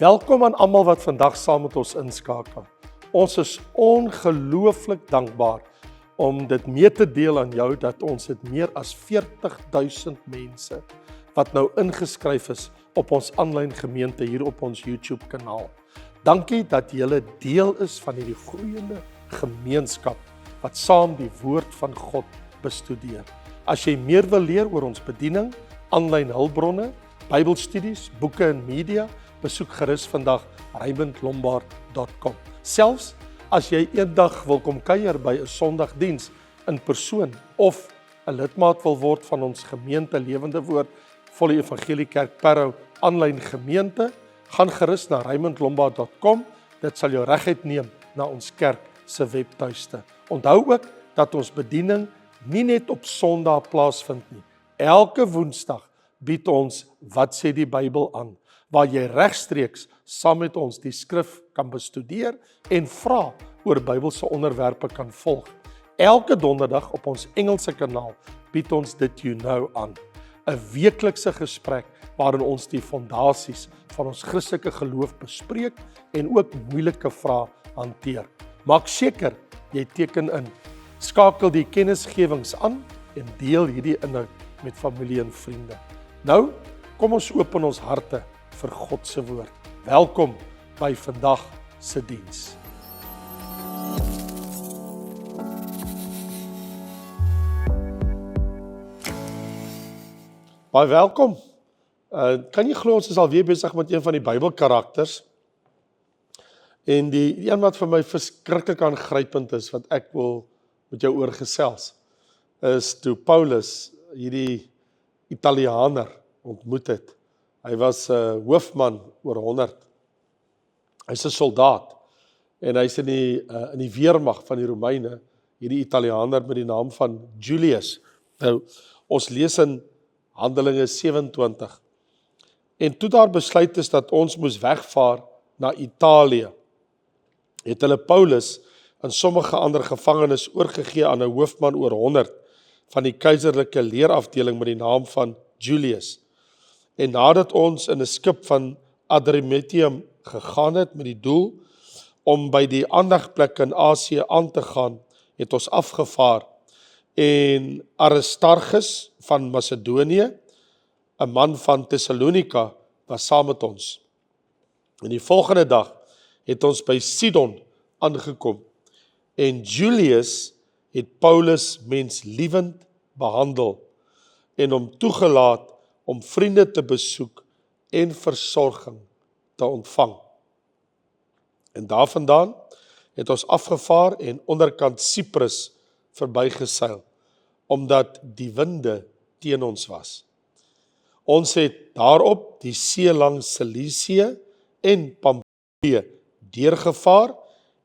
Welkom aan almal wat vandag saam met ons inskakel. Ons is ongelooflik dankbaar om dit mee te deel aan jou dat ons het meer as 40,000 mense wat nou ingeskryf is op ons aanlyn gemeente hier op ons YouTube kanaal. Dankie dat julle deel is van hierdie groeiende gemeenskap wat saam die woord van God bestudeer. As jy meer wil leer oor ons bediening, aanlyn hulpbronne, Bybelstudies, boeke en media, besoek gerus vandag raymondlombard.com. Selfs as jy eendag wil kom kuier by 'n Sondagdiens in persoon of 'n lidmaat wil word van ons gemeente Lewende Woord, Volle Evangelie Kerk Parow aanlyn gemeente, gaan gerus na raymondlombard.com. Dit sal jou reguit neem na ons kerk se webtuiste. Onthou ook dat ons bediening nie net op Sondag plaasvind nie. Elke Woensdag bied ons Wat sê die Bybel aan, waar jy regstreeks saam met ons die skrif kan bestudeer en vra oor Bybelse onderwerpe kan volg. Elke donderdag op ons Engelse kanaal bied ons Dit You Know aan, 'n weeklikse gesprek waarin ons die fondasies van ons Christelike geloof bespreek en ook moeilike vrae hanteer. Maak seker jy teken in. Skakel die kennisgewings aan en deel hierdie inhoud met familie en vriende. Nou, kom ons open ons harte vir God se woord. Welkom by vandag se diens. Baie welkom. Kan jy glo ons is alweer besig met een van die Bybelkarakters? En die een wat vir my verskriklik aangrypend is, wat ek wil met jou oor gesels, is toe Paulus hierdie Italianer ontmoet het. Hy was 'n hoofman oor 100. Hy's 'n soldaat en hy's in die weermag van die Romeine, hierdie Italianer met die naam van Julius. Nou, ons lees in Handelinge 27. En toe daar besluit is dat ons moes wegvaar na Italië, het hulle Paulus en sommige ander gevangenes oorgegee aan 'n hoofman oor 100 van die keiserlike leerafdeling met die naam van Julius. En nadat ons in 'n skip van Adramyttium gegaan het met die doel om by die aanlegplek in Asië aan te gaan, het ons afgevaar en Aristarchus van Macedonië, 'n man van Thessalonika, was saam met ons. En die volgende dag het ons by Sidon aangekom en Julius het Paulus menslievend behandel en hom toegelaat om vriende te besoek en versorging te ontvang. En daarvandaan het ons afgevaar en onderkant Cyprus verbygeseil, omdat die winde teen ons was. Ons het daarop die see langs Cilicië en Pamfilië deurgevaar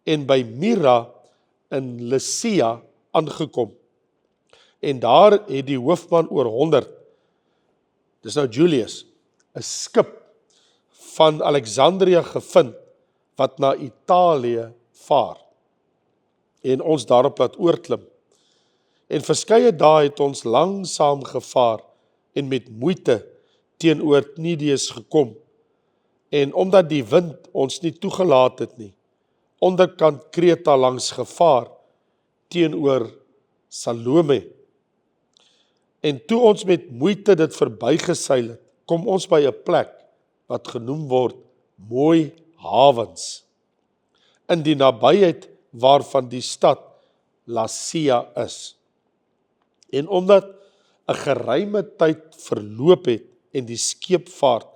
en by Myra in Lycia aangekom. En daar het die hoofman oor 100, dis nou Julius, 'n skip van Alexandria gevind wat na Italië vaar en ons daarop laat oorklim. En verskeie dae het ons langsaam gevaar en met moeite teenoor Knidius gekom. En omdat die wind ons nie toegelaat het nie, onderkant Kreta langs gevaar teenoor Salome. En toe ons met moeite dit verbygeseil het, kom ons by 'n plek wat genoem word Mooi Hawens, in die nabyheid waarvan die stad Lasea is. En omdat 'n geruime tyd verloop het en die skeepvaart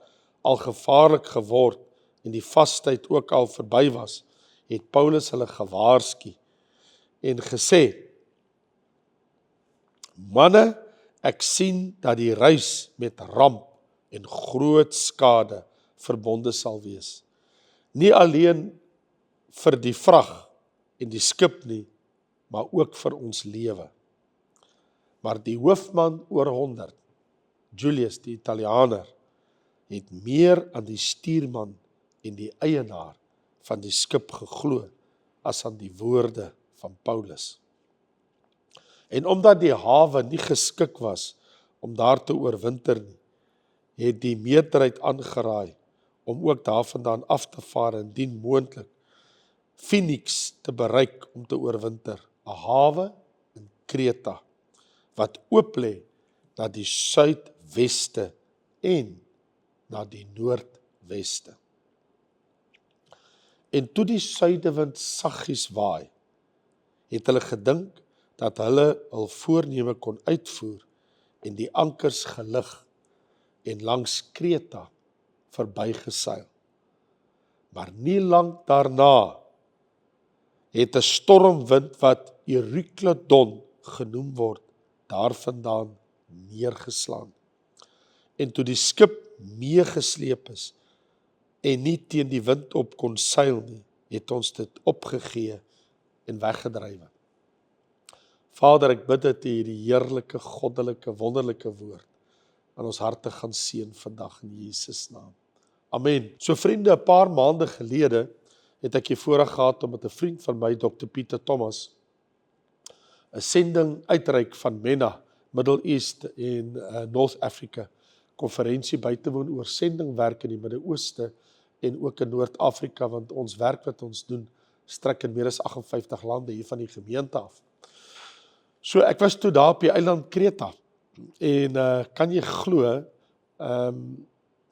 al gevaarlik geword en die vastyd ook al verby was, het Paulus hulle gewaarsku en gesê: "Manne, ek sien dat die reis met ramp en groot skade verbonde sal wees. Nie alleen vir die vrag en die skip nie, maar ook vir ons lewe." Maar die hoofman oor 100, Julius die Italianer, het meer aan die stuurman en die eienaar van die skip geglo as aan die woorde van Paulus. En omdat die hawe nie geskik was om daar te oorwinter nie, het die meerderheid aangeraai om ook daarvandaan af te vaar en indien moontlik Phoenix te bereik om te oorwinter, 'n hawe in Kreta, wat oop lê na die suidweste en na die noordweste. En toe die suidewind saggies waai, het hulle gedink dat hulle hul voorneme kon uitvoer en die ankers gelig en langs Kreta verbygeseil. Maar nie lank daarna het 'n stormwind wat Eurykledon genoem word, daarvandaan neergeslaan. En toe die skip meegesleep is en nie teen die wind op kon seil nie, het ons dit opgegee en weggedrywe. Vader, ek bid dat U hierdie heerlike, goddelike, wonderlike woord aan ons harte gaan seën vandag in Jesus naam. Amen. So vriende, 'n paar maande gelede het ek die voorreg gehad om met 'n vriend van my, Dr. Pieter Thomas, 'n sending uitreik van MENA, Middle East en North Africa, konferensie by te woon oor sendingwerk in die Midde-Ooste en ook in Noord-Afrika, want ons werk wat ons doen, strek in meer as 58 lande hier van die gemeente af. So ek was toe daar op die eiland Kreta, en kan jy glo,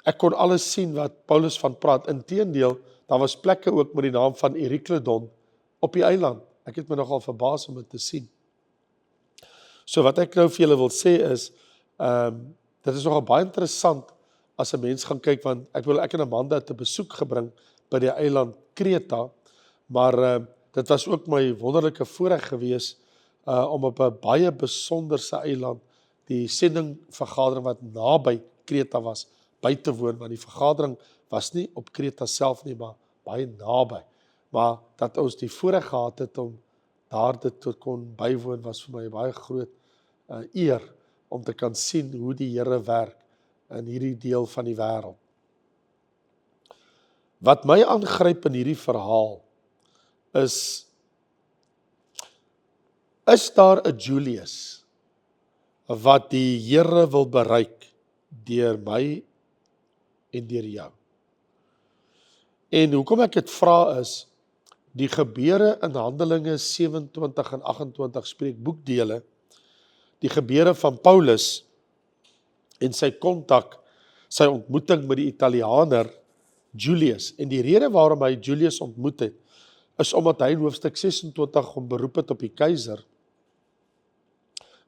ek kon alles sien wat Paulus van praat. Inteendeel, daar was plekke ook met die naam van Eurykledon op die eiland. Ek het my nogal verbaas om dit te sien. So wat ek nou vir julle wil sê is, dit is nogal baie interessant as 'n mens gaan kyk, want ek en Amanda te besoek gebring by die eiland Kreta, maar dit was ook my wonderlike voorreg gewees om op 'n baie besonderse eiland die sendingvergadering wat naby Kreta was, by te woon, want die vergadering was nie op Kreta self nie, maar baie naby. Maar dat ons die voorreg gehad het om daar dit te kon bywoon, was vir my 'n baie groot eer om te kan sien hoe die Here werk in hierdie deel van die wêreld. Wat my aangryp in hierdie verhaal is daar 'n Julius wat die Here wil bereik deur my en deur jou? En hoekom ek dit vra is, die gebeure in Handelinge 27 en 28 spreek boekdele, die gebeure van Paulus en sy kontak, sy ontmoeting met die Italianer Julius. En die rede waarom hy Julius ontmoet het, is omdat hy in hoofstuk 26 hom beroep het op die keiser.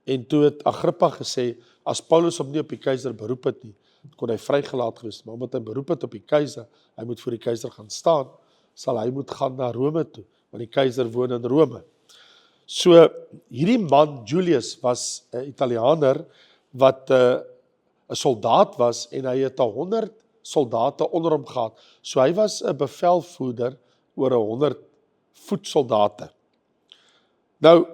En toe het Agrippa gesê, as Paulus hom nie op die keiser beroep het nie, kon hy vrygelaat gewees, maar omdat hy beroep het op die keiser, hy moet voor die keiser gaan staan, sal hy moet gaan na Rome toe, want die keiser woon in Rome. So, hierdie man, Julius, was 'n Italianer, wat 'n soldaat was, en hy het 100 soldate onder hom gehad. So hy was 'n bevelvoerder oor 100 voetsoldate. Nou,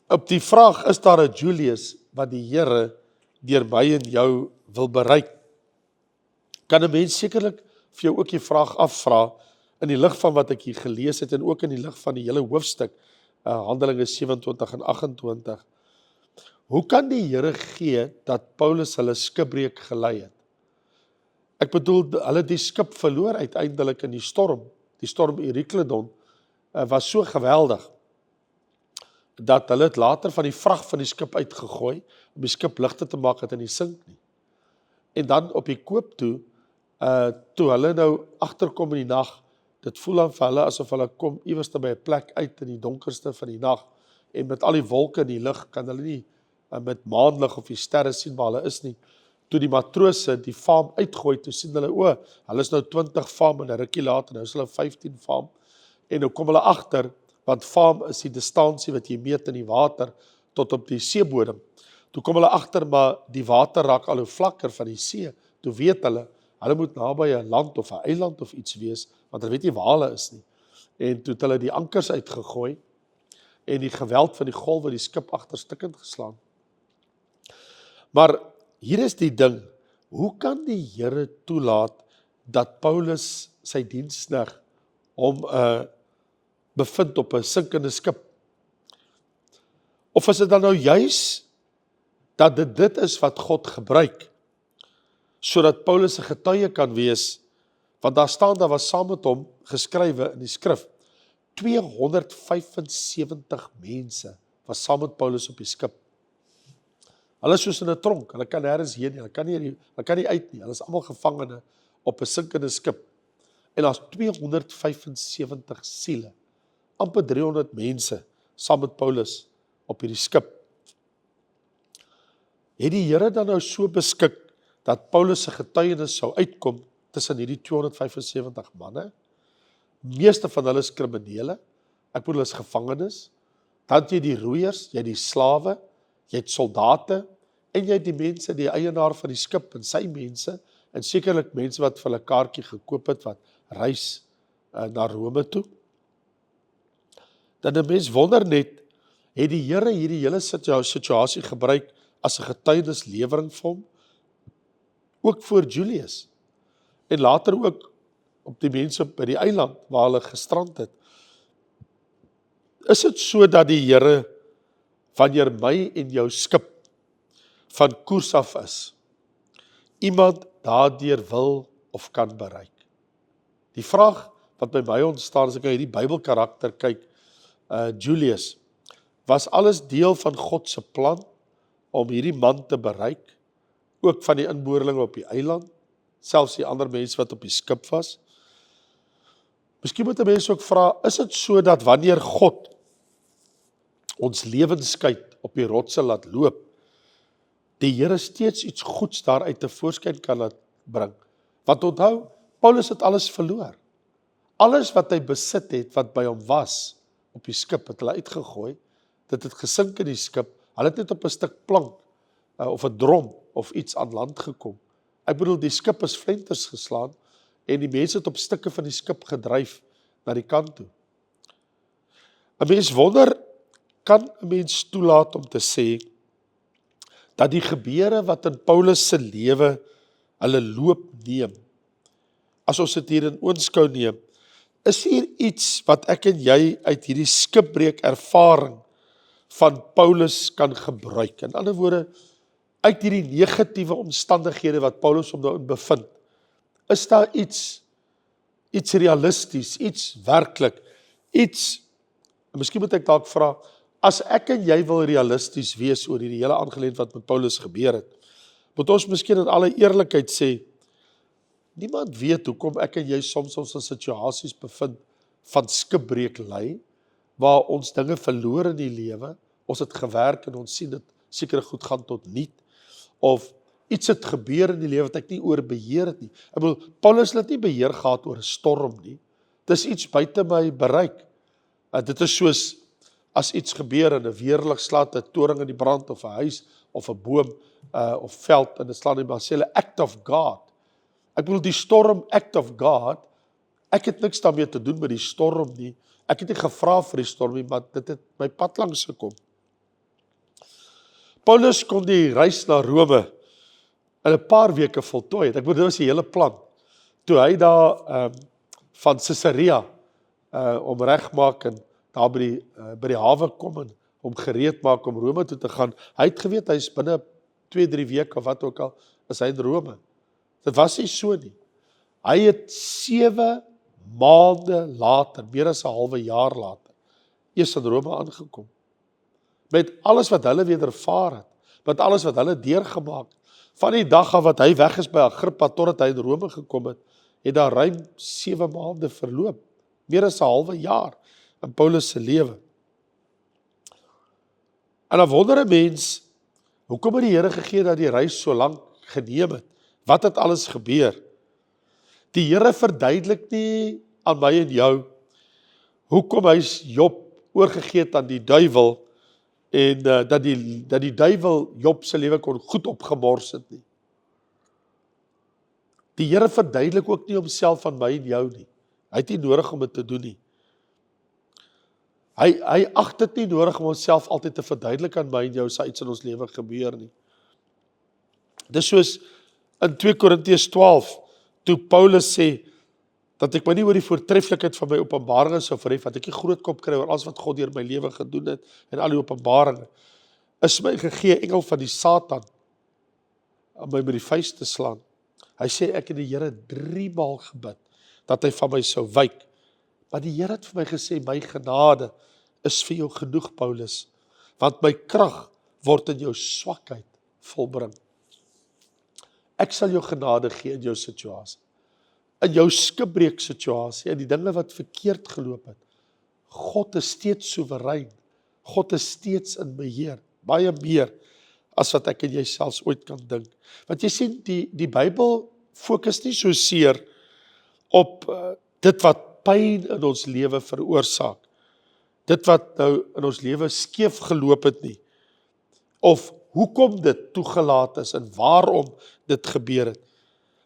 op die vraag, is daar 'n Julius wat die Here deur my en jou wil bereik? Kan 'n mens sekerlik vir jou ook die vraag afvra, in die lig van wat ek hier gelees het, en ook in die lig van die hele hoofstuk, Handelinge 27 en 28, hoe kan die Here gee dat Paulus hulle skipbreek gelei het? Ek bedoel, hulle die skip verloor uiteindelik in die storm Eurykledon, was so geweldig, dat hulle het later van die vrag van die skip uitgegooi, om die skip ligter te maak, dat hy nie sink nie. En dan op die koop toe hulle nou agterkom in die nag, dit voel aan vir hulle asof hulle kom iewers by 'n plek uit in die donkerste van die nag, en met al die wolke in die lug, kan hulle nie met maanlig of die sterre sien waar hulle is nie. Toe die matrose die faam uitgooi, toe sien hulle, hulle is nou 20 faam, en 'n rukkie later, nou is hulle 15 faam, en nou kom hulle agter, want faam is die distansie wat jy meet in die water, tot op die seebodem. Toe kom hulle agter, maar die water raak al hoe vlakker van die see, toe weet hulle moet naby 'n land of 'n eiland of iets wees, want hulle weet nie waar hulle is nie. En toe het hulle die ankers uitgegooi, en die geweld van die golwe die skip agterstukkend geslaan. Maar hier is die ding, hoe kan die Here toelaat dat Paulus sy diensknegt hom bevind op 'n sinkende skip? Of is dit dan nou juis dat dit is wat God gebruik, sodat Paulus 'n getuie kan wees Want daar was saam met hom geskrywe in die skrif, 275 mense was saam met Paulus op die skip. Hulle is soos in 'n tronk, hulle kan nêrens heen nie, hulle kan nie uit nie, hulle is almal gevangene op 'n sinkende skip. En daar's 275 siele, amper 300 mense saam met Paulus op hierdie skip. Het die Here dan nou so beskik dat Paulus se getuienis sou uitkom tussen hierdie 275 manne? Meeste van hulle is kriminele, ek bedoel is gevangenes, dan het jy die roeiers, jy het die slawe, jy het soldate, en jy het die mense, die eienaar van die skip en sy mense, en sekerlik mense wat vir hulle kaartjie gekoop het, wat reis na Rome toe. Dan 'n mens wonder net, het die Here hierdie hele situasie gebruik as 'n getuienislewering vir hom, ook voor Julius, en later ook op die mense by die eiland waar hulle gestrand het. Is dit so dat die Here, wanneer my en jou skip van koers af is, iemand daardeur wil of kan bereik? Die vraag wat by my ontstaan, as ek na hierdie Bybelkarakter kyk, Julius, was alles deel van God se plan om hierdie man te bereik, ook van die inboorlinge op die eiland, selfs die ander mense wat op die skip was? Miskien moet 'n mens ook vra, is dit so dat wanneer God ons lewenskyk op die rotse laat loop, die Here steeds iets goeds daaruit tevoorskyn kan laat bring? Want onthou, Paulus het alles verloor. Alles wat hy besit het, wat by hom was, op die skip, het hulle uitgegooi, dit het gesink in die skip, hulle het net op 'n stuk plank, of 'n drom, of iets aan land gekom. Ek bedoel, die skip is flenters geslaan, en die mense het op stukke van die skip gedryf, na die kant toe. 'n Mens wonder, kan 'n mens toelaat om te sê, dat die gebeure wat in Paulus se lewe, hulle loop neem, as ons dit hier in oënskou neem, is hier iets wat ek en jy uit hierdie skipbreek ervaring van Paulus kan gebruik? In ander woorde, uit hierdie negatiewe omstandighede wat Paulus hom nou in bevind, is daar iets realisties, iets werklik, iets, en miskien moet ek dalk vra, as ek en jy wil realisties wees oor hierdie hele aangeleentheid wat met Paulus gebeur het, moet ons miskien in alle eerlikheid sê, niemand weet hoekom ek en jy soms ons in situasies bevind van skipbreek ly, waar ons dinge verloor in die lewe, ons het gewerk en ons sien dit seker goed gaan tot niet, of iets het gebeur in die lewe wat ek nie oor beheer het nie. Ek bedoel, Paulus het nie beheer gehad oor 'n storm nie. Dis iets buite my bereik. Dit is soos as iets gebeur en 'n weerlig slaat 'n toring in die brand, of 'n huis, of 'n boom, of veld, en dit slaan in die brand, sê hulle act of God. Ek bedoel, die storm, act of God, ek het niks daarmee te doen met die storm nie. Ek het nie gevra vir die storm nie, maar dit het my pad langs gekom. Paulus kon die reis na Rome in 'n paar weke voltooi het. Ek bedoel, dit was die hele plan. Toe hy daar van Caesarea om regmaak en daar by die hawe kom en hom gereed maak om Rome toe te gaan, hy het geweet, hy is binne 2-3 weke of wat ook al, is hy in Rome. Dit was nie so nie. Hy het 7 maande later, meer as 'n halwe jaar later, eers in Rome aangekom. Met alles wat hulle wedervaar het, met alles wat hulle deurgemaak, van die dag af wat hy weg is by Agrippa, totdat hy in Rome gekom het, het daar ruim 7 maande verloop, meer as 'n halwe jaar, in Paulus se lewe. En dan wonder 'n mens, hoekom het die Here gegee dat die reis so lank geneem het? Wat het alles gebeur? Die Here verduidelik nie aan my en jou, hoekom hy Job oorgegee het aan die duiwel, en dat die duiwel Job se lewe kon goed opgemors het nie. Die Here verduidelik ook nie homself aan my en jou nie. Hy het nie nodig om dit te doen nie. Hy ag dit nie nodig om homself altyd te verduidelik aan my en jou, as iets in ons lewe gebeur nie. Dis soos in 2 Korintiërs 12, toe Paulus sê, dat ek my nie oor die voortreffelikheid van my openbaringe sou verhef, dat ek nie groot kop kry oor alles wat God deur my lewe gedoen het, en al die openbaringe, is my gegee engel van die Satan, om my met die vuist te slaan. Hy sê, ek het die Here 3 maal gebid, dat hy van my sou wyk. Maar die Here het vir my gesê, my genade is vir jou genoeg, Paulus, want my krag word in jou swakheid volbring. Ek sal jou genade gee in jou situasie, in jou skipbreek situasie, in die dinge wat verkeerd geloop het. God is steeds soewerein, God is steeds in beheer, baie meer as wat ek en jy selfs ooit kan dink. Want jy sien, die Bybel fokus nie so seer op dit wat pyn in ons lewe veroorsaak, dit wat nou in ons lewe skeef geloop het nie, of hoekom dit toegelaat is en waarom dit gebeur het.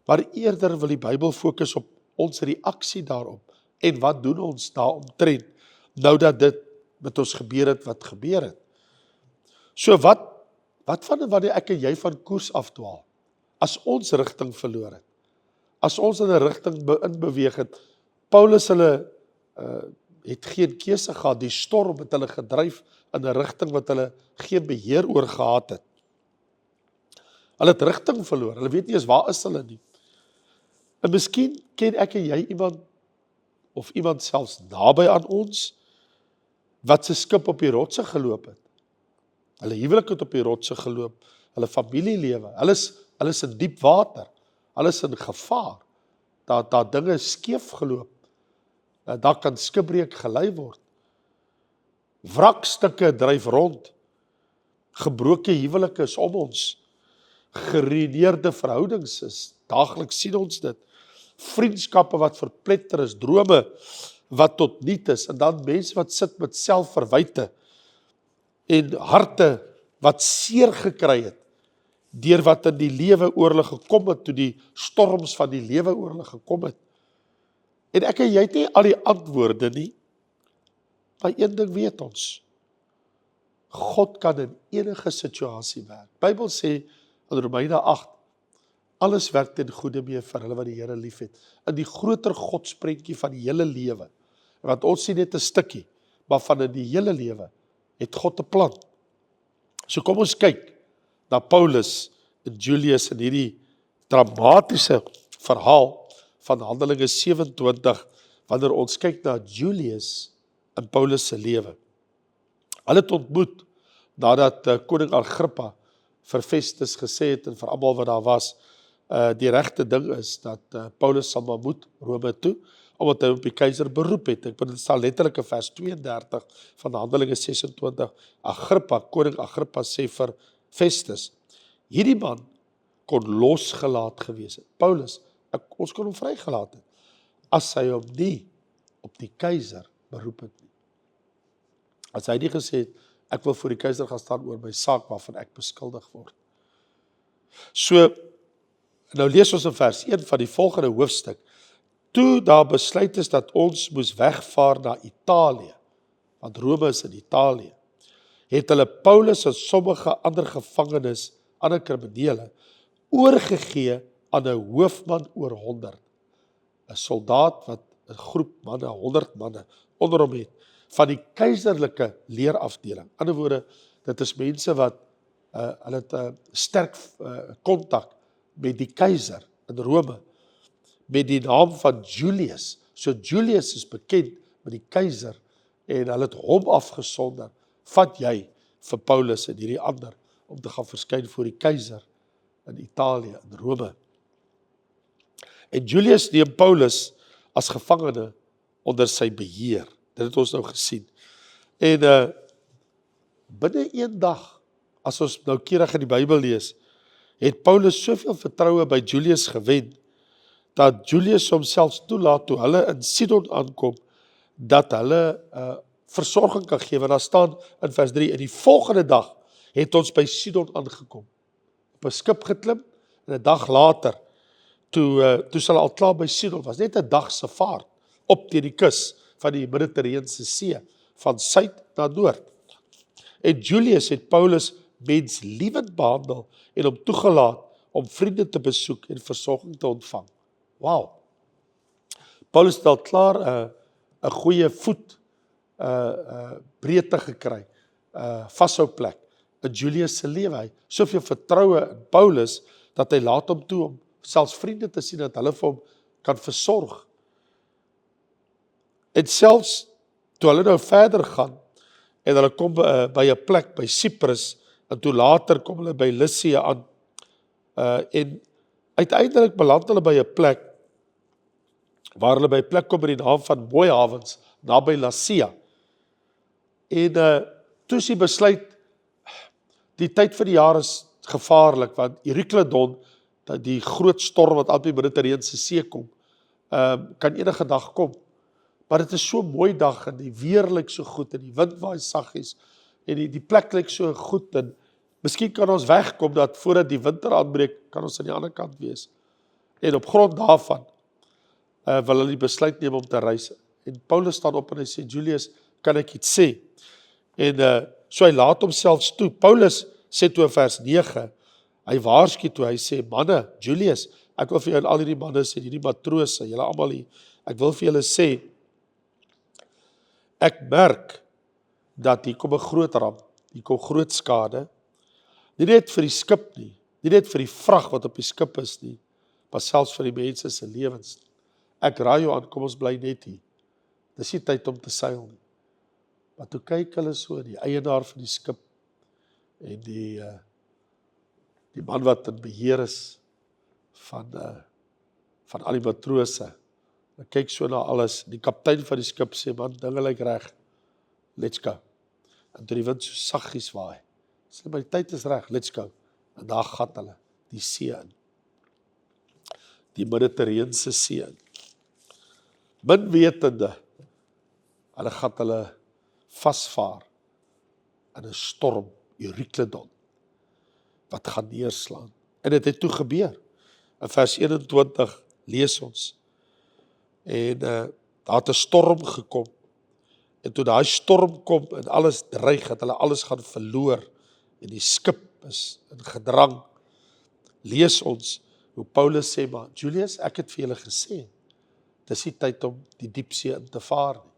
Maar eerder wil die Bybel fokus op ons reaksie daarop en wat doen ons daaromtrent nou dat dit met ons gebeur het wat gebeur het. So wat van wanneer ek en jy van koers afdwaal, as ons rigting verloor het, as ons in 'n rigting inbeweeg het, Paulus het geen keuse gehad, die storm het hulle gedryf in 'n rigting wat hulle geen beheer oor gehad het. Hulle het rigting verloor, hulle weet nie eens waar is hulle nie. En miskien ken ek en jy iemand, of iemand selfs naby aan ons, wat se skip op die rotse geloop het. Hulle huwelik het op die rotse geloop, hulle familielewe, hulle is in diep water, hulle is in gevaar, daar dinge skeef geloop, daar kan skipbreek gelei word, wrakstukke dryf rond, gebroke huwelike is om ons, geruïneerde verhoudings is, daagliks sien ons dit, vriendskappe wat verpletter is, drome wat tot niet is, en dan mense wat sit met selfverwyte, en harte wat seer gekry het, deur wat in die lewe oor hulle gekom het, toe die storms van die lewe oor hulle gekom het. En ek en jy het nie al die antwoorde nie, maar een ding weet ons, God kan in enige situasie werk. Die Bybel sê in Romeine 8, alles werk ten goeie mee vir hulle wat die Here lief het. In die groter godsprentjie van die hele lewe, want ons sien net 'n stukkie, maar van in die hele lewe het God 'n plan. So kom ons kyk na Paulus en Julius in hierdie dramatiese verhaal van Handelinge 27, wanneer ons kyk na Julius en Paulus se lewe. Hulle het ontmoet nadat koning Agrippa vir Festus gesê het en vir almal wat daar was, die regte ding is dat Paulus sal maar moet Rome toe, omdat hy op die keiser beroep het. Ek bedoel, dit staan letterlik in vers 32 van Handelinge 26, koning Agrippa sê vir Festus, hierdie man kon losgelaat gewees het. Paulus, ons kon hom vrygelaat het, as hy hom nie op die keiser beroep het nie. As hy nie gesê het, ek wil voor die keiser gaan staan oor my saak waarvan ek beskuldig word. So, nou lees ons in vers 1 van die volgende hoofstuk, toe daar besluit is dat ons moes wegvaar na Italië, want Rome is in Italië, het hulle Paulus en sommige ander gevangenes, ander kriminele, oorgegee aan 'n hoofman oor 100, 'n soldaat wat 'n groep manne, 100 manne, onder hom het, van die keiserlike leerafdeling. In ander woorde, dit is mense wat, hulle het 'n sterk kontak met die keiser in Rome, met die naam van Julius. So Julius is bekend met die keiser, en hulle het hom afgesonder, vat jy vir Paulus en hierdie ander, om te gaan verskyn voor die keiser in Italië, in Rome. En Julius neem Paulus as gevangene onder sy beheer. Dit het ons nou gesien. En binne een dag, as ons noukeurig in die Bybel lees, het Paulus soveel vertroue by Julius gewen, dat Julius homself toelaat toe hulle in Sidon aankom, dat hulle versorging kan gee, want daar staan in vers 3, en die volgende dag het ons by Sidon aangekom, op 'n skip geklim, en 'n dag later, toe hulle al klaar by Sidon was, net 'n dag se vaart, op teen die kus van die Middellandse See, van suid na noord. En Julius het Paulus menslievend behandel, en hom toegelaat om vriende te besoek en versorging te ontvang. Wow! Paulus het al klaar 'n goeie voet breedte gekry, vashouplek in Julius se lewe. Hy soveel vertroue in Paulus, dat hy laat hom toe om selfs vriende te sien, dat hulle vir hom kan versorg. En selfs, toe hulle nou verder gaan, en hulle kom by 'n plek, by Cyprus, en toe later kom hulle by Lycia aan, en uiteindelik beland hulle by 'n plek, waar hulle by 'n plek kom met die naam van Mooi Hawens, naby Lasea. En toe is die besluit, die tyd van die jaar is gevaarlik, want Eurykledon, dat die groot storm wat op die Middellandse See kom, kan enige dag kom. Maar dit is so 'n mooi dag, en die weer lyk so goed, en die wind waai saggies, en die plek lyk so goed, en miskien kan ons wegkom, dat voordat die winter aanbreek, kan ons aan die ander kant wees. En op grond daarvan, wil hulle die besluit neem om te reis. En Paulus staan op en hy sê, Julius, kan ek iets sê? En so hy laat homself toe. Paulus sê toe in vers 9, hy waarsku toe, hy sê, manne, Julius, ek wil vir julle al hierdie manne sê, hierdie matrose, julle almal hier, ek wil vir julle sê, ek merk dat hier kom 'n groot ramp, hier kom groot skade, nie net vir die skip nie, nie net vir die vrag wat op die skip is nie, maar selfs vir die mense se lewens. Ek raai jou aan, kom ons bly net hier. Dis nie tyd om te seil nie. Maar toe kyk hulle so, die eienaar van die skip, en die man wat in beheer is van al die matrose, hy kyk so na alles, die kaptein van die skip sê, man, dinge lyk reg, let's go. En toe die wind so saggies waai, sê, maar die tyd is reg, let's go. En daar gat hulle, die see in, die Middellandse See in. Min wetende, hulle gat hulle vasvaar in 'n storm, Eurykledon, wat gaan neerslaan. En dit het toe gebeur. In vers 21 lees ons, en daar het 'n storm gekom, en toe daai storm kom, en alles dreig, dat hulle alles gaan verloor, en die skip is in gedrang, lees ons, hoe Paulus sê, maar Julius, ek het vir julle gesê, dis nie tyd om die diepsee in te vaar nie,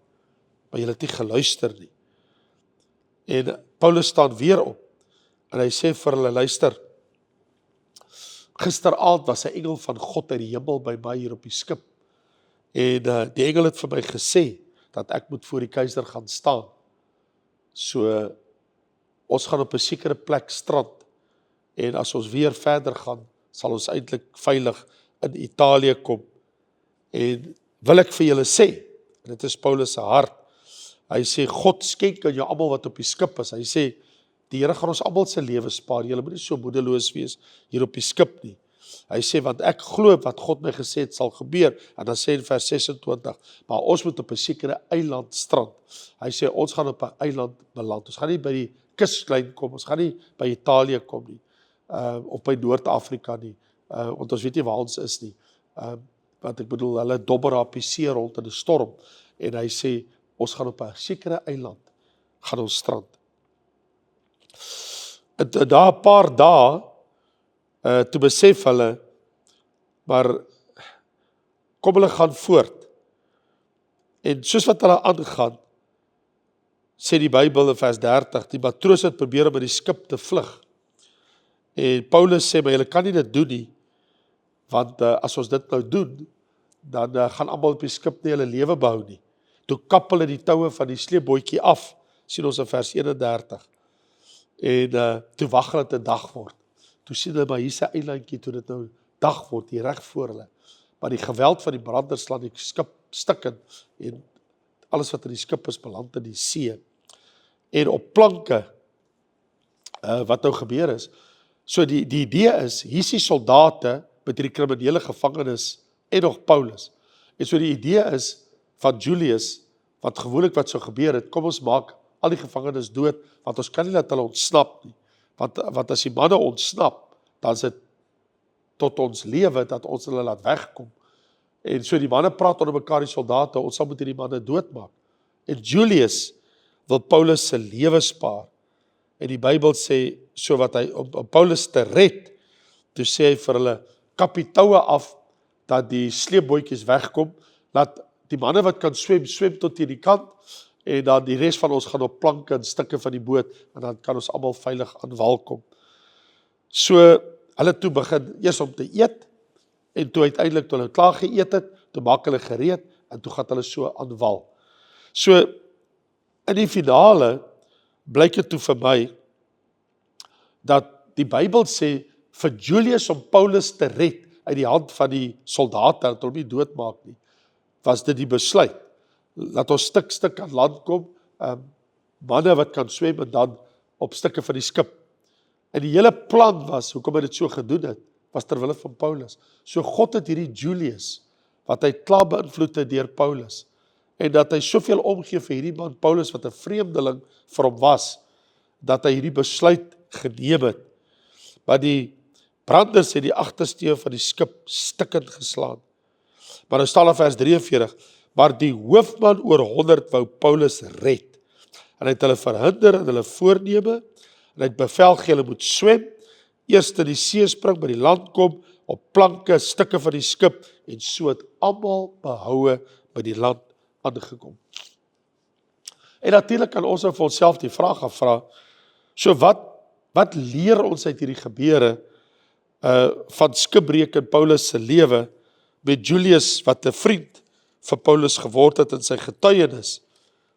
maar julle het nie geluister nie. En Paulus staan weer op, en hy sê vir hulle, luister, gisteraand was 'n engel van God uit die hemel by my hier op die skip, en die engel het vir my gesê, dat ek moet voor die keiser gaan staan. So, ons gaan op 'n sekere plek strand, en as ons weer verder gaan, sal ons eintlik veilig in Italië kom. En wil ek vir julle sê, en dit is Paulus se hart, hy sê, God skenk aan jou almal wat op die skip is. Hy sê, die Here gaan ons almal se lewe spaar, julle moet nie so moedeloos wees hier op die skip nie. Hy sê, want ek glo wat God my gesê het sal gebeur, en dan sê in vers 26, maar ons moet op 'n sekere eiland strand. Hy sê, ons gaan op 'n eiland beland, ons gaan nie by die kuslyn kom, ons gaan nie by Italië kom nie, of by Noord-Afrika nie, want ons weet nie waar ons is nie, want ek bedoel, hulle dobber op die see rond in 'n storm, en hy sê, ons gaan op 'n sekere eiland, gaan ons strand. En daar 'n paar dae, toe besef hulle, maar kom hulle gaan voort, en soos wat hulle aangaan, sê die Bybel in vers 30, die matroos het probeer om met die skip te vlug, en Paulus sê, maar julle kan nie dit doen nie, want as ons dit nou doen, dan gaan almal op die skip nie hulle lewe behou nie. Toe kap hulle die toue van die sleepbootjie af, sien ons in vers 31, en toe wag hulle te dag word. Toe sien hulle, maar hier's 'n eilandjie, toe dit nou dag word, hier reg voor hulle. Maar die geweld van die branders slaan die skip stikken, en alles wat in die skip is, beland in die see. En op planke, wat nou gebeur is, so die idee is, hier is die soldate, met die kriminele gevangenes, en nog Paulus. En so die idee is, van Julius, wat gewoonlik wat so gebeur het, kom ons maak al die gevangenes dood, want ons kan nie laat hulle ontsnap nie. Want as die manne ontsnap, dan is dit tot ons lewe, dat ons hulle laat wegkom. En so die manne praat onder mekaar, die soldate, ons sal moet die manne doodmaak. En Julius wil Paulus se lewe spaar. En die Bybel sê, so wat hy, om Paulus te red, toe sê hy vir hulle, kap die toue af, dat die sleepbootjies wegkom, laat die manne wat kan swem, swem tot hier die kant, en dan die res van ons gaan op planke en stukke van die boot, en dan kan ons almal veilig aan wal kom. So, hulle toe begin eers om te eet, en toe uiteindelik, toe hulle klaar geëet het, toe maak hulle gereed, en toe gaan hulle so aan wal. So, in die finale, blyk dit toe vir my, dat die Bybel sê, vir Julius om Paulus te red, uit die hand van die soldate, dat hom nie doodmaak nie, was dit die besluit. Laat ons stuk aan land kom, manne wat kan swem, en dan op stukke van die skip. En die hele plan was, hoekom hy dit so gedoen het, was ter wille van Paulus. So God het hierdie Julius, wat hy klaar beïnvloed het deur Paulus, en dat hy soveel omgee vir hierdie man Paulus, wat 'n vreemdeling vir hom was, dat hy hierdie besluit geneem het. Maar die branders het die agtersteun van die skip stikkend geslaan. Maar nou staan in vers 43, maar die hoofman oor 100 wou Paulus red. En hy het hulle verhinder in hulle voorneme, en hy het bevel gegee, hulle moet swem, eers in die see spring, by die land kom, op planke, stukke van die skip, en so het almal behoue by die land aangekom. En natuurlik kan ons vir onsself die vraag afvra, so wat leer ons uit hierdie gebeure, van skipbreek in Paulus se lewe, met Julius, wat 'n vriend vir Paulus geword het in sy getuienis.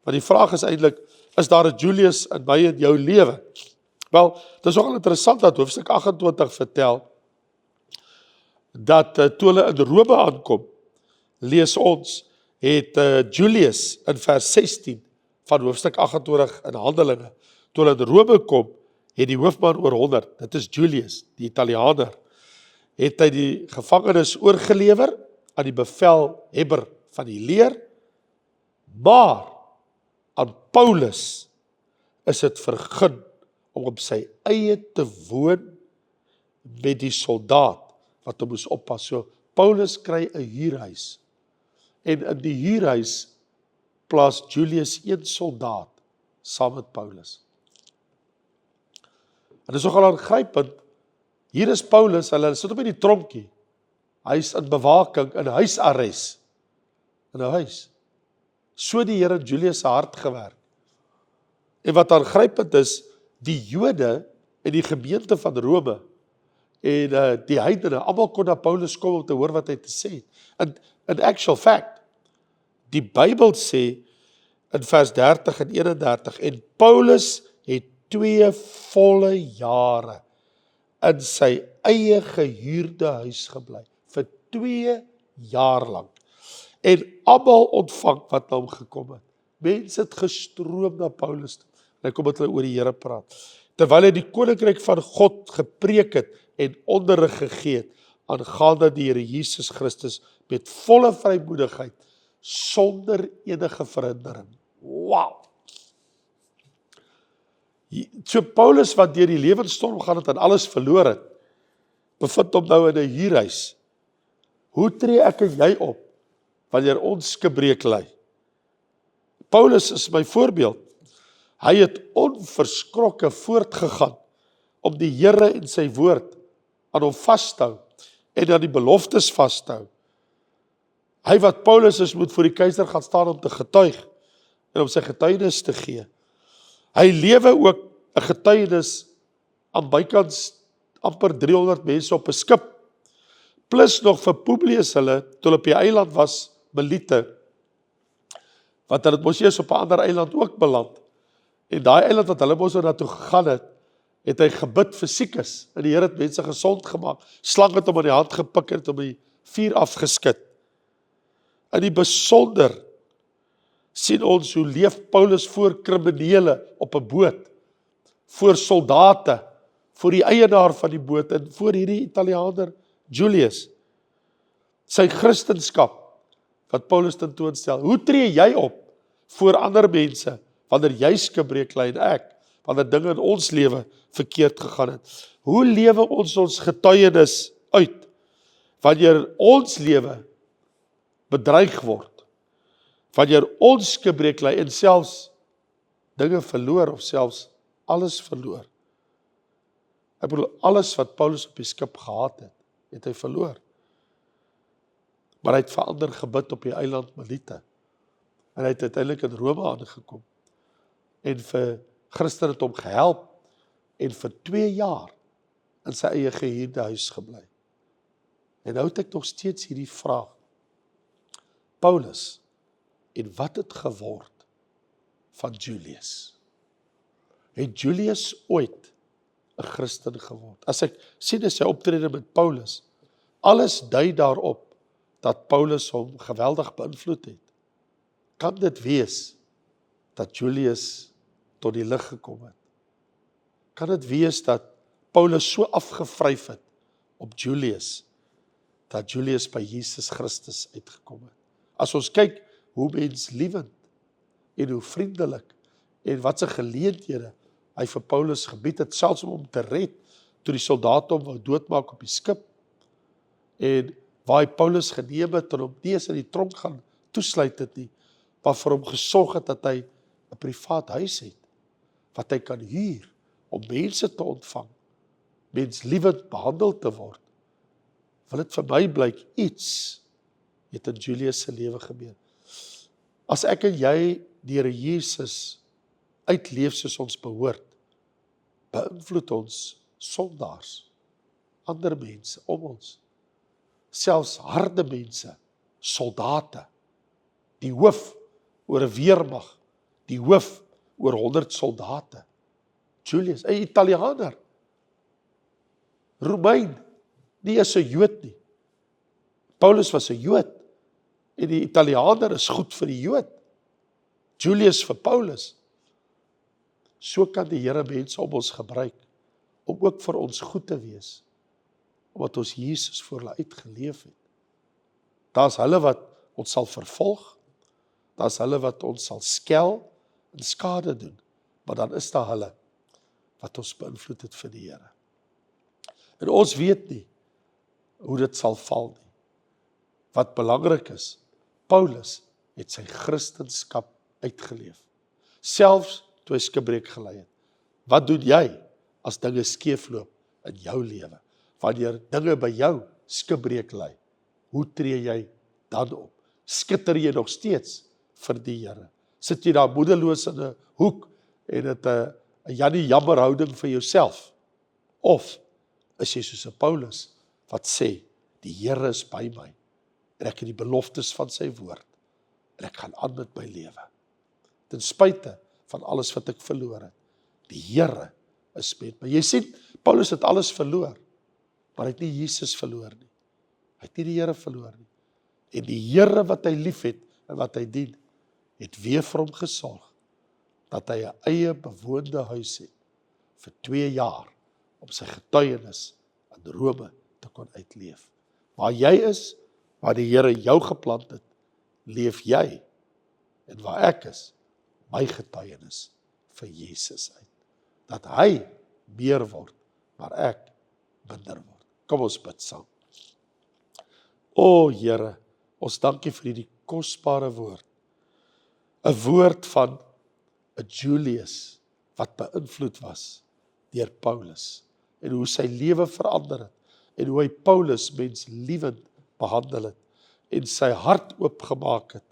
Maar die vraag is eintlik, is daar 'n Julius in my en jou lewe? Wel, dit is nogal interessant dat hoofstuk 28 vertel, dat toe hulle in Rome aankom, lees ons, het Julius in vers 16 van hoofstuk 28 in Handelinge, toe hulle in Rome kom, het die hoofman oor 100, dit is Julius, die Italianer, het hy die gevangenes oorgelewer aan die bevelhebber van die leer, maar aan Paulus is dit vergun om op sy eie te woon met die soldaat wat hom moes oppas. So Paulus kry 'n huurhuis, en in die huurhuis plaas Julius 1 soldaat saam met Paulus. En dit is nogal aangrypend. Hier is Paulus, hulle sit op in die tronkie. Hy is in bewaking, in huisarrest. In 'n huis. So die Here Julius se hart gewerk. En wat aangrypend is, die Jode en die gemeente van Rome en die heidene, almal kon na Paulus kom om te hoor wat hy te sê het. In actual fact, die Bybel sê in vers 30 en 31, en Paulus het 2 volle jare in sy eie gehuurde huis gebly, vir 2 jaar lank. En almal ontvang wat na hom gekom het. Mense het gestroom na Paulus toe. En hy kom met hulle oor die Here praat. Terwyl hy die koninkryk van God gepreek het en onderrig gegee het aangaande die Here Jesus Christus met volle vrymoedigheid, sonder enige verhindering. Wow! So Paulus wat deur die lewensstorm gaan het en alles verloor het, bevind hom nou in 'n huurhuis. Hoe tree ek en jy op wanneer ons skipbreek ly? Paulus is my voorbeeld. Hy het onverskrokke voortgegaan om die Here en sy woord aan hom vas te hou en aan die beloftes vas te hou. Hy wat Paulus is, moet voor die keiser gaan staan om te getuig en om sy getuienis te gee. Hy lewe ook 'n getuienis aan bykans amper 300 mense op 'n skip, plus nog vir Publius hulle, toe hulle op die eiland was, Melite, want hulle het mos eers op 'n ander eiland ook beland. En daai eiland wat hulle mos na toe gegaan het, het hy gebid vir siekes, en die Here het mense gesond gemaak. Slang het hom aan die hand gepik en het hom die vuur afgeskit. In die besonder sien ons hoe leef Paulus voor kriminele op 'n boot, voor soldate, voor die eienaar van die boot en voor hierdie Italianer Julius. Sy Christenskap wat Paulus tentoonstel. Hoe tree jy op voor ander mense wanneer jy skipbreek ly en ek, wanneer dinge in ons lewe verkeerd gegaan het? Hoe lewe ons getuienis uit wanneer ons lewe bedreig word? Wanneer ons skipbreek ly en selfs dinge verloor of selfs alles verloor. Ek bedoel, alles wat Paulus op die skip gehad het, het hy verloor. Maar hy het vir ander gebid op die eiland Melite. En hy het uiteindelik in Rome aangekom. En vir Christen het hom gehelp en vir 2 jaar in sy eie gehuurde huis gebly. En nou het ek nog steeds hierdie vraag. Paulus, en wat het geword van Julius. Het Julius ooit 'n Christen geword? As ek sien as sy optrede met Paulus, alles dui daarop dat Paulus hom geweldig beïnvloed het. Kan dit wees dat Julius tot die lig gekom het? Kan dit wees dat Paulus so afgevryf het op Julius, dat Julius by Jesus Christus uitgekom het? As ons kyk hoe menslievend en hoe vriendelik en wat se geleenthede hy vir Paulus gebied het, selfs om hom te red, toe die soldate hom wou doodmaak op die skip, en waar hy Paulus geneem het en hom nie eens in die tronk gaan toesluit het nie, maar vir hom gesorg het dat hy 'n privaat huis het, wat hy kan huur, om mense te ontvang, menslievend behandel te word, wil dit vir my blyk iets het in Julius se lewe gebeur. As ek en jy die Here Jesus uitleef soos ons behoort, beïnvloed ons sondaars, ander mense om ons, selfs harde mense, soldate, die hoof oor 'n weermag, die hoof oor 100 soldate, Julius, 'n Italianer, Romein, nie is 'n Jood nie. Paulus was 'n Jood, en die Italianer is goed vir die Jood. Julius vir Paulus. So kan die Here mense om ons gebruik, om ook vir ons goed te wees, omdat ons Jesus voor hulle uitgeleef het. Daar's hulle wat ons sal vervolg, daar's hulle wat ons sal skel en skade doen, maar dan is daar hulle wat ons beïnvloed het vir die Here. En ons weet nie hoe dit sal val nie. Wat belangrik is, Paulus het sy Christenskap uitgeleef. Selfs toe hy skipbreek gelei het. Wat doen jy as dinge skeefloop in jou lewe? Wanneer dinge by jou skipbreek lei, hoe tree jy dan op? Skitter jy nog steeds vir die Here? Sit jy daar moedeloos in 'n hoek en het 'n Jannie jammer houding vir jouself? Of is jy soos 'n Paulus wat sê, die Here is by my, en ek het die beloftes van sy woord, en ek gaan aan met my lewe. Ten spyte van alles wat ek verloor het, die Here is met my. Jy sien, Paulus het alles verloor, maar hy het nie Jesus verloor nie. Hy het nie die Here verloor nie. En die Here wat hy lief het, en wat hy dien, het weer vir hom gesorg, dat hy 'n eie bewoonde huis het, vir 2 jaar, om sy getuienis in Rome te kon uitleef. Waar jy is, waar die Here jou geplant het, leef jy, en waar ek is, my getuienis vir Jesus uit. Dat hy meer word, maar ek minder word. Kom ons bid saam. O Here, ons dankie vir hierdie kosbare woord. 'n Woord van 'n Julius, wat beïnvloed was deur Paulus, en hoe sy lewe verander het, en hoe hy Paulus menslievend behandel het, en sy hart oopgemaak het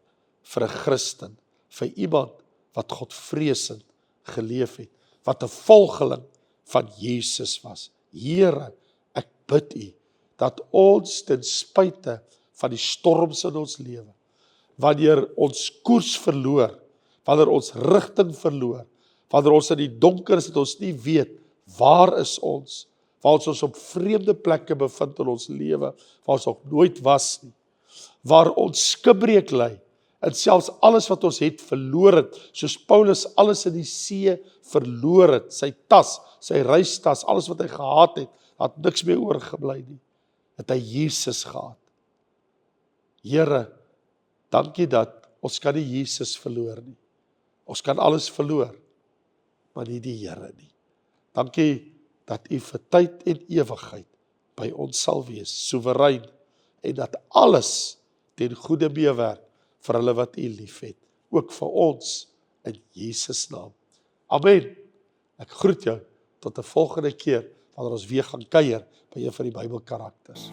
vir 'n Christen, vir iemand wat Godvreesend geleef het, wat 'n volgeling van Jesus was. Here, ek bid U, dat ons ten spyte van die storms in ons lewe, wanneer ons koers verloor, wanneer ons rigting verloor, wanneer ons in die donker is, dat ons nie weet, waar is ons, waar ons op vreemde plekke bevind in ons lewe, waar ons nog nooit was nie, waar ons skipbreek lê, en selfs alles wat ons het verloor het, soos Paulus alles in die see verloor het, sy tas, sy reistas, alles wat hy gehad het, had niks meer oorgebly nie, het hy Jesus gehad. Here, dankie dat ons kan nie Jesus verloor nie. Ons kan alles verloor, maar nie die Here nie. Dankie dat U vir tyd en ewigheid by ons sal wees, soewerein, en dat alles ten goeie meewerk vir hulle wat U liefhet, ook vir ons in Jesus naam. Amen. Ek groet jou tot 'n volgende keer, wanneer ons weer gaan kuier by een van die Bybelkarakters.